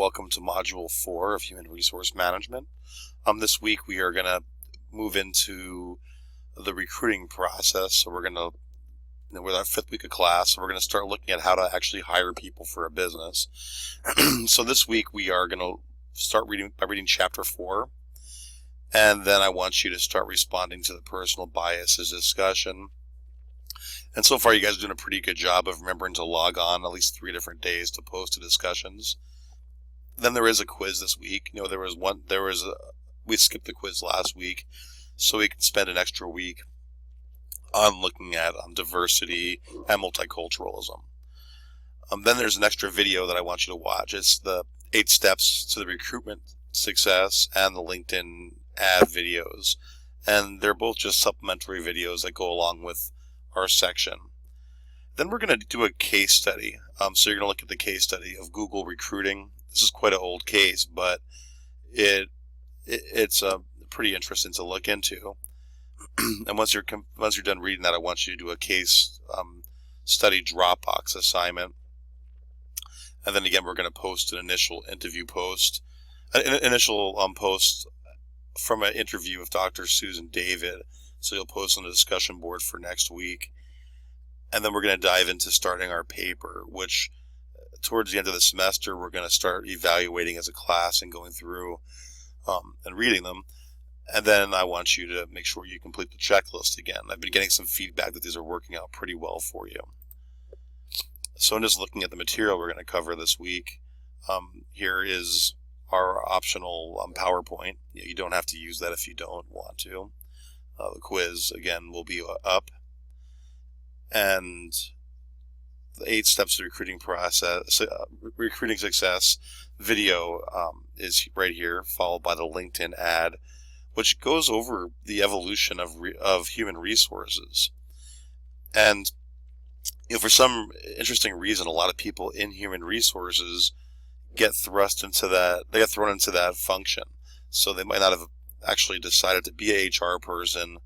Welcome to Module 4 of Human Resource Management. This week we are going to move into the recruiting process. So we're with our 5th week of class, so we're going to start looking at how to actually hire people for a business. So this week we are going to start by reading Chapter 4. And then I want you to start responding to the personal biases discussion. And so far you guys are doing a pretty good job of remembering to log on at least 3 different days to post the discussions. Then there is a quiz this week. We skipped the quiz last week, so we can spend an extra week on looking at diversity and multiculturalism. Then there's an extra video that I want you to watch. It's the 8 steps to the recruitment success and the LinkedIn ad videos. And they're both just supplementary videos that go along with our section. Then we're going to do a case study. So you're going to look at the case study of Google recruiting. This is quite an old case, but it's pretty interesting to look into. And once you're done reading that, I want you to do a case study Dropbox assignment. And then again, we're going to post an initial interview post, post from an interview with Dr. Susan David. So you'll post on the discussion board for next week. And then we're going to dive into starting our paper, which towards the end of the semester, we're going to start evaluating as a class and going through and reading them. And then I want you to make sure you complete the checklist again. I've been getting some feedback that these are working out pretty well for you. So I'm just looking at the material we're going to cover this week. Here is our optional PowerPoint. You don't have to use that if you don't want to. The quiz, again, will be up. And the 8 steps to recruiting process, recruiting success video is right here, followed by the LinkedIn ad, which goes over the evolution of human resources. And for some interesting reason, a lot of people in human resources get thrown into that function. So they might not have actually decided to be a HR person,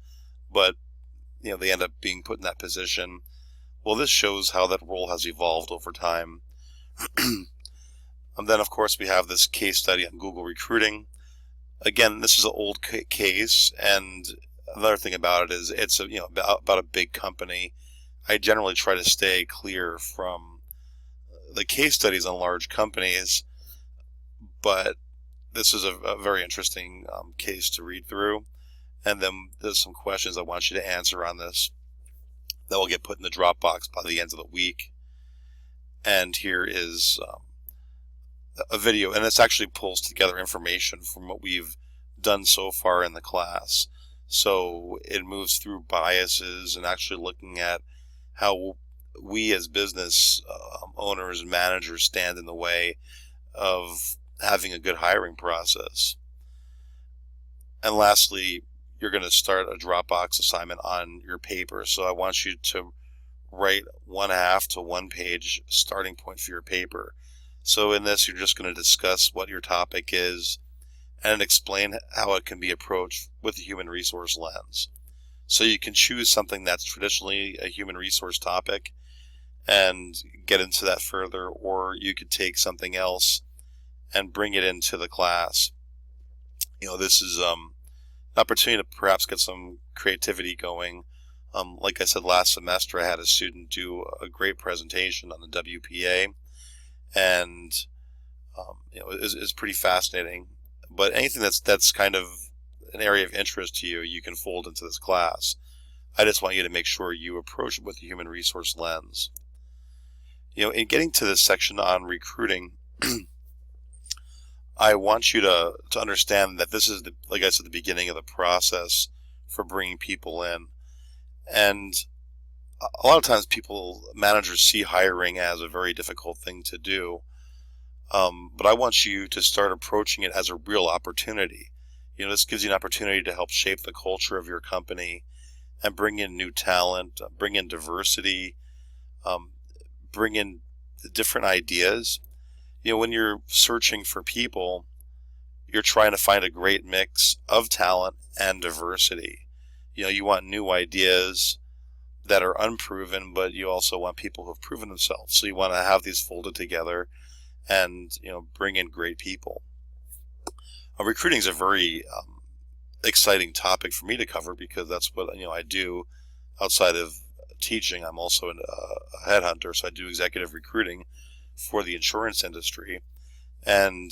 but they end up being put in that position. Well, this shows how that role has evolved over time. And then, of course, we have this case study on Google recruiting. Again, this is an old case, and another thing about it is it's about a big company. I generally try to stay clear from the case studies on large companies, but this is a very interesting case to read through. And then there's some questions I want you to answer on this that will get put in the Dropbox by the end of the week. And here is a video, and this actually pulls together information from what we've done so far in the class. So it moves through biases and actually looking at how we as business owners and managers stand in the way of having a good hiring process. And lastly, you're going to start a Dropbox assignment on your paper. So I want you to write 1/2 to 1 page starting point for your paper. So in this, you're just going to discuss what your topic is and explain how it can be approached with a human resource lens. So you can choose something that's traditionally a human resource topic and get into that further, or you could take something else and bring it into the class. This is an opportunity to perhaps get some creativity going. Like I said, last semester I had a student do a great presentation on the WPA, and it's pretty fascinating. But anything that's kind of an area of interest to you, you can fold into this class. I just want you to make sure you approach it with a human resource lens. In getting to this section on recruiting, I want you to understand that this is, like I said, the beginning of the process for bringing people in. And a lot of times managers see hiring as a very difficult thing to do. But I want you to start approaching it as a real opportunity. This gives you an opportunity to help shape the culture of your company and bring in new talent, bring in diversity, bring in different ideas. When you're searching for people, you're trying to find a great mix of talent and diversity. You want new ideas that are unproven, but you also want people who have proven themselves. So you want to have these folded together and bring in great people. Recruiting is a very exciting topic for me to cover because that's what I do outside of teaching. I'm also a headhunter, so I do executive recruiting for the insurance industry, and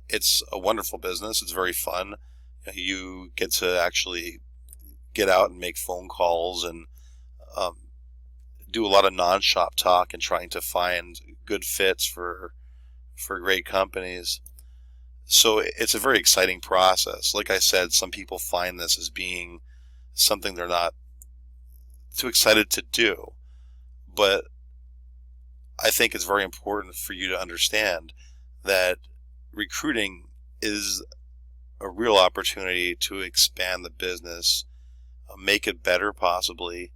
it's a wonderful business. It's very fun. You get to actually get out and make phone calls and do a lot of non-shop talk and trying to find good fits for great companies. So it's a very exciting process. Like I said, some people find this as being something they're not too excited to do, but I think it's very important for you to understand that recruiting is a real opportunity to expand the business, make it better possibly.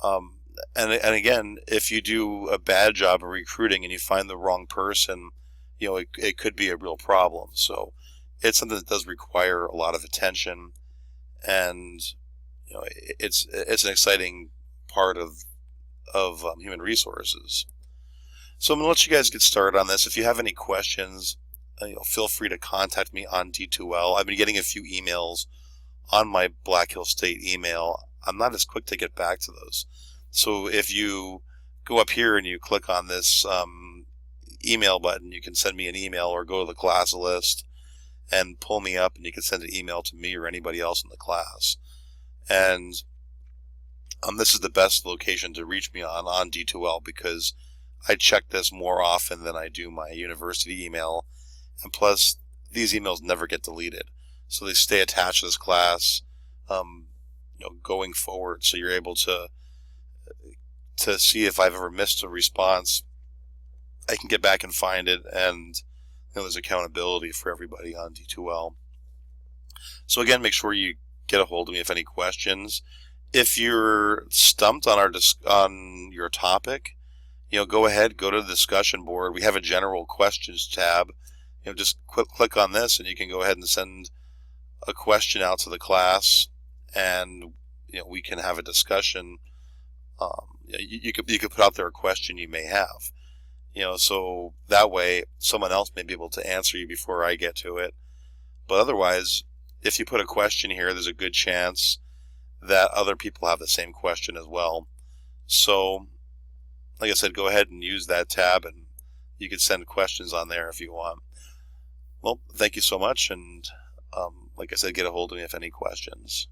And again, if you do a bad job of recruiting and you find the wrong person, it could be a real problem. So it's something that does require a lot of attention, and it's an exciting part of human resources. So I'm going to let you guys get started on this. If you have any questions, feel free to contact me on D2L. I've been getting a few emails on my Black Hill State email. I'm not as quick to get back to those. So if you go up here and you click on this email button, you can send me an email, or go to the class list and pull me up, and you can send an email to me or anybody else in the class. And this is the best location to reach me on D2L, because I check this more often than I do my university email, and plus these emails never get deleted, so they stay attached to this class going forward, so you're able to see if I've ever missed a response. I can get back and find it, and there's accountability for everybody on D2L. So again, make sure you get a hold of me if any questions. If you're stumped on your topic, go ahead, go to the discussion board. We have a general questions tab. Just click on this, and you can go ahead and send a question out to the class, and we can have a discussion. You could put out there a question you may have. So that way someone else may be able to answer you before I get to it. But otherwise, if you put a question here, there's a good chance that other people have the same question as well. So, like I said, go ahead and use that tab, and you can send questions on there if you want. Well, thank you so much, and like I said, get a hold of me if any questions.